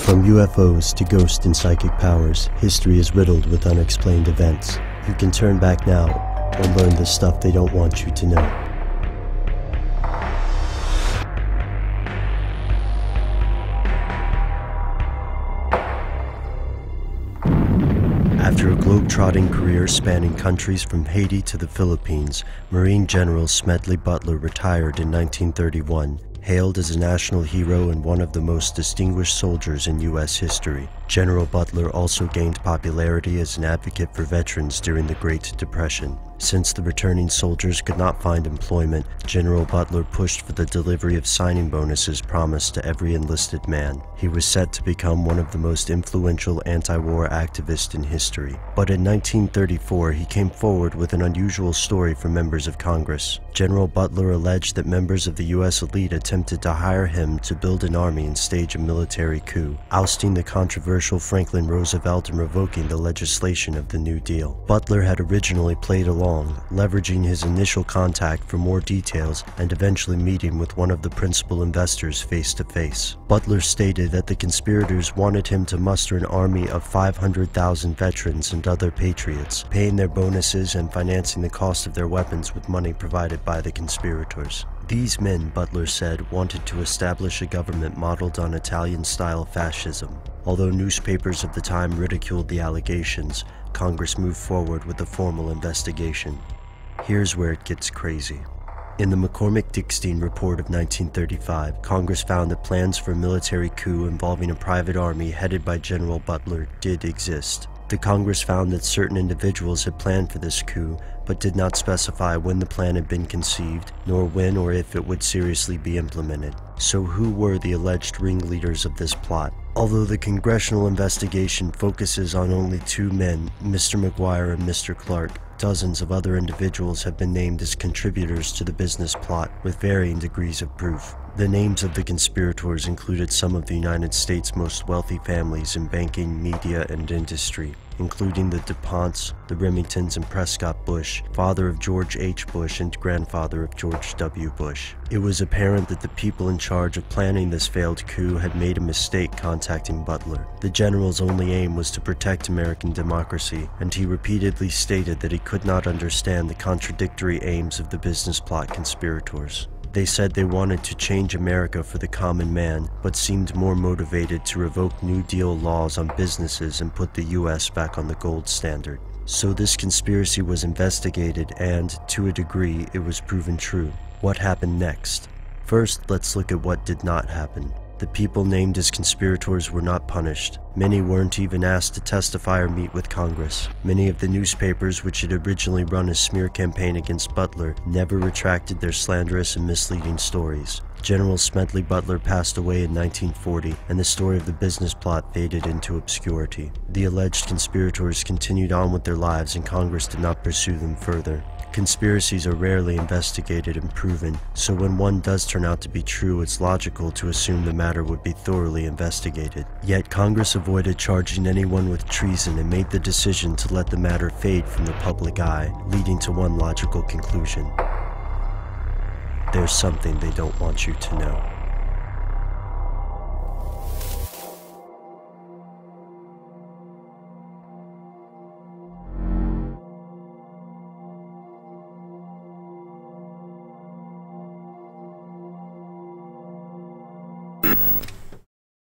From UFOs to ghost and psychic powers, history is riddled with unexplained events. You can turn back now or learn the stuff they don't want you to know. After a globe-trotting career spanning countries from Haiti to the Philippines, Marine General Smedley Butler retired in 1931, hailed as a national hero and one of the most distinguished soldiers in U.S. history. General Butler also gained popularity as an advocate for veterans during the Great Depression. Since the returning soldiers could not find employment, General Butler pushed for the delivery of signing bonuses promised to every enlisted man. He was set to become one of the most influential anti-war activists in history. But in 1934, he came forward with an unusual story for members of Congress. General Butler alleged that members of the U.S. elite attempted to hire him to build an army and stage a military coup, ousting the controversial Franklin Roosevelt and revoking the legislation of the New Deal. Butler had originally played along, leveraging his initial contact for more details and eventually meeting with one of the principal investors face to face. Butler stated that the conspirators wanted him to muster an army of 500,000 veterans and other patriots, paying their bonuses and financing the cost of their weapons with money provided by the conspirators. These men, Butler said, wanted to establish a government modeled on Italian-style fascism. Although newspapers of the time ridiculed the allegations, Congress moved forward with a formal investigation. Here's where it gets crazy. In the McCormick-Dickstein Report of 1935, Congress found that plans for a military coup involving a private army headed by General Butler did exist. The Congress found that certain individuals had planned for this coup, but did not specify when the plan had been conceived, nor when or if it would seriously be implemented. So who were the alleged ringleaders of this plot? Although the congressional investigation focuses on only two men, Mr. McGuire and Mr. Clark, dozens of other individuals have been named as contributors to the business plot with varying degrees of proof. The names of the conspirators included some of the United States' most wealthy families in banking, media, and industry, including the DuPonts, the Remingtons, and Prescott Bush, father of George H. Bush and grandfather of George W. Bush. It was apparent that the people in charge of planning this failed coup had made a mistake contacting Butler. The general's only aim was to protect American democracy, and he repeatedly stated that he could not understand the contradictory aims of the business plot conspirators. They said they wanted to change America for the common man, but seemed more motivated to revoke New Deal laws on businesses and put the U.S. back on the gold standard. So this conspiracy was investigated and, to a degree, it was proven true. What happened next? First, let's look at what did not happen. The people named as conspirators were not punished. Many weren't even asked to testify or meet with Congress. Many of the newspapers which had originally run a smear campaign against Butler never retracted their slanderous and misleading stories. General Smedley Butler passed away in 1940, and the story of the business plot faded into obscurity. The alleged conspirators continued on with their lives, and Congress did not pursue them further. Conspiracies are rarely investigated and proven, so when one does turn out to be true, it's logical to assume the matter would be thoroughly investigated. Yet Congress avoided charging anyone with treason and made the decision to let the matter fade from the public eye, leading to one logical conclusion: there's something they don't want you to know.